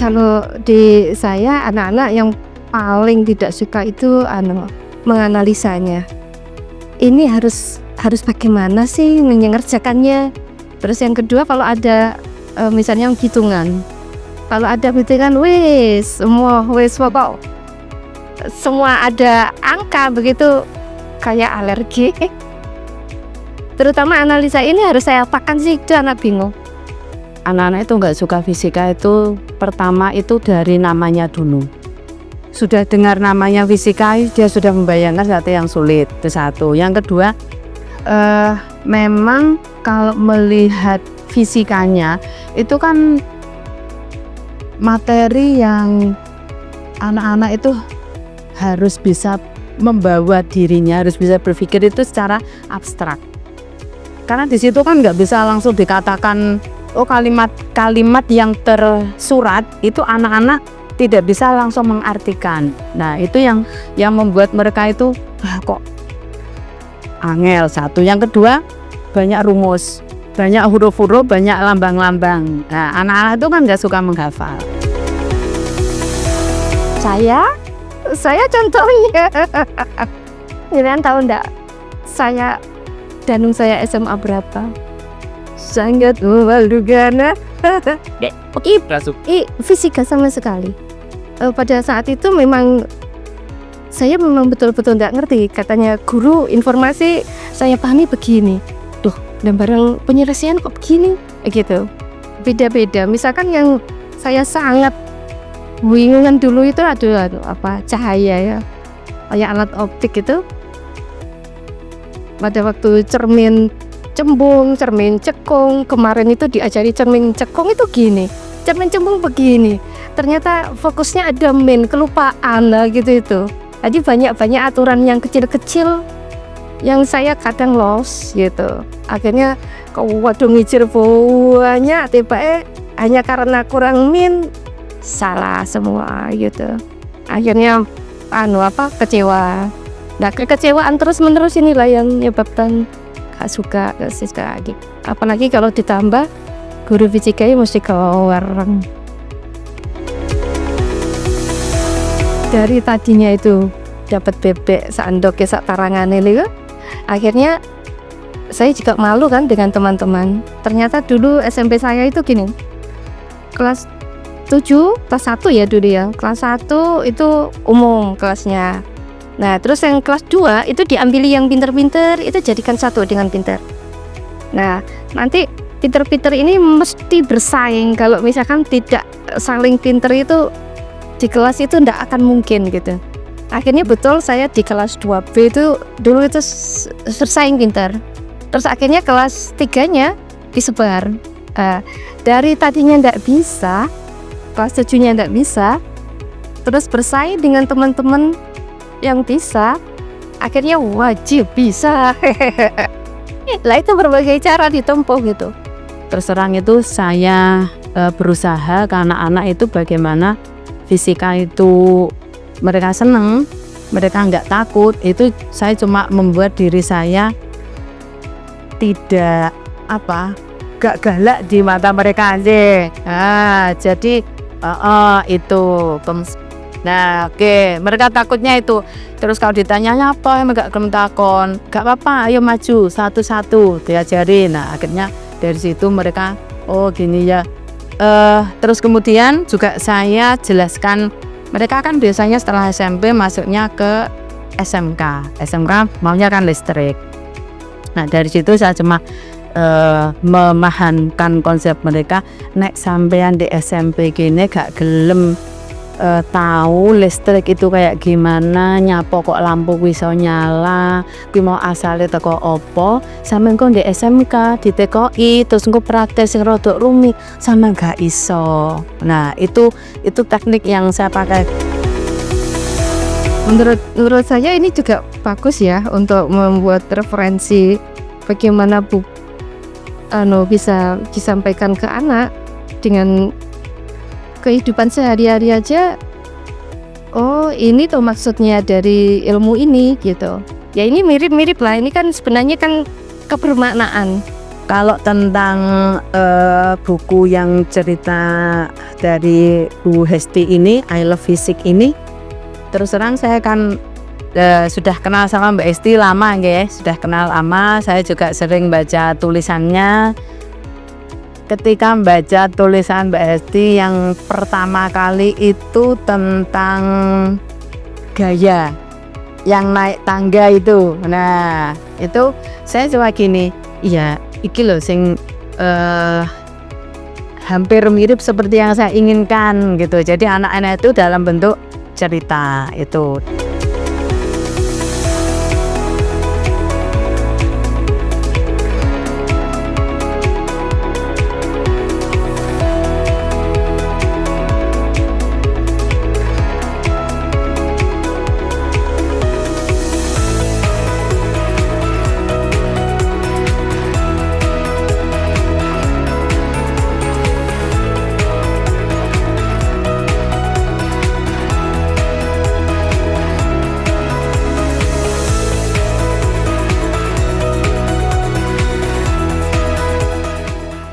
Kalau di saya anak-anak yang paling tidak suka itu menganalisanya. Ini harus bagaimana sih mengerjakannya. Terus yang kedua kalau ada misalnya hitungan. Kalau ada hitungan pokok semua ada angka begitu kayak alergi. Terutama analisa ini harus saya apakan sih, itu anak bingung. Anak-anak itu nggak suka fisika itu pertama itu dari namanya dulu. Sudah dengar namanya fisika, dia sudah membayangkan sesuatu yang sulit. Itu satu. Yang kedua, memang kalau melihat fisikanya itu kan materi yang anak-anak itu harus bisa membawa dirinya, harus bisa berpikir itu secara abstrak. Karena di situ kan nggak bisa langsung dikatakan kalimat-kalimat yang tersurat itu anak-anak tidak bisa langsung mengartikan. Nah itu yang membuat mereka itu kok angel. Satu. Yang kedua banyak rumus, banyak huruf-huruf, banyak lambang-lambang. Nah anak-anak itu kan nggak suka menghafal. Saya contohnya kalian tahu enggak danung saya SMA berapa? Sangat memalukan. Fisika sama sekali. Pada saat itu memang saya betul-betul tidak ngerti. Katanya guru informasi saya pahami begini. Dan barang penyelesaian kok begini? Gitu. Beda-beda. Misalkan yang saya sangat bingungan dulu itu adalah cahaya ya. Kayak alat optik itu. Pada waktu cermin cembung, cermin cekung, kemarin itu diajari cermin cekung itu gini, cermin cembung begini. Ternyata fokusnya ada kelupaan lah gitu itu. Jadi banyak aturan yang kecil-kecil yang saya kadang lost gitu. Akhirnya waduh ngicir banyak tiba hanya karena kurang salah semua gitu. Akhirnya kecewa. Nah kekecewaan terus-menerus inilah yang menyebabkan gak suka lagi. Apalagi kalau ditambah guru fisikanya mesti keluar. Dari tadinya itu dapat bebek sandok ya sak tarangane lho. Akhirnya saya juga malu kan dengan teman-teman. Ternyata dulu SMP saya itu gini. Kelas 7, kelas 1 ya dulu ya. Kelas 1 itu umum kelasnya. Nah terus yang kelas 2 itu diambil yang pinter-pinter, itu jadikan satu dengan pinter. Nah nanti pinter-pinter ini mesti bersaing. Kalau misalkan tidak saling pinter itu di kelas itu tidak akan mungkin gitu. Akhirnya betul saya di kelas 2B itu dulu itu bersaing pinter. Terus akhirnya kelas 3-nya disebar. Dari tadinya tidak bisa, kelas 7-nya tidak bisa, terus bersaing dengan teman-teman yang bisa, akhirnya wajib bisa. Lah itu berbagai cara ditempuh gitu. Terus terang itu saya berusaha ke anak-anak itu bagaimana fisika itu mereka seneng, mereka nggak takut. Itu saya cuma membuat diri saya tidak gak galak di mata mereka aja. Jadi itu. Nah oke, mereka takutnya itu. Terus kalau ditanya apa emang gak kelem takon, gak apa-apa, ayo maju satu-satu diajarin. Nah akhirnya dari situ mereka gini ya. Terus kemudian juga saya jelaskan, mereka kan biasanya setelah SMP masuknya ke SMK maunya kan listrik. Nah dari situ saya cuma memahamkan konsep mereka. Nek sampean di SMP gini gak gelem tahu listrik itu kayak gimana, nyapo kok lampu iso nyala, kuwi mau asale teko opo, sampean kok di SMK ditekoki terus engko praktek sing rada rumit sampean gak iso. Nah itu teknik yang saya pakai. Menurut saya ini juga bagus ya untuk membuat referensi bagaimana bisa disampaikan ke anak dengan kehidupan sehari-hari aja. Oh ini tuh maksudnya dari ilmu ini gitu. Ya ini mirip-mirip lah, ini kan sebenarnya kan kebermaknaan. Kalau tentang buku yang cerita dari Bu Hesti ini, I Love Physics ini, terus terang saya kan sudah kenal sama Mbak Hesti lama, guys. Sudah kenal lama. Saya juga sering baca tulisannya. Ketika membaca tulisan Mbak Hesti yang pertama kali itu tentang gaya yang naik tangga itu. Nah, itu saya coba gini, iya, iki loh sing hampir mirip seperti yang saya inginkan gitu. Jadi anak-anak itu dalam bentuk cerita itu.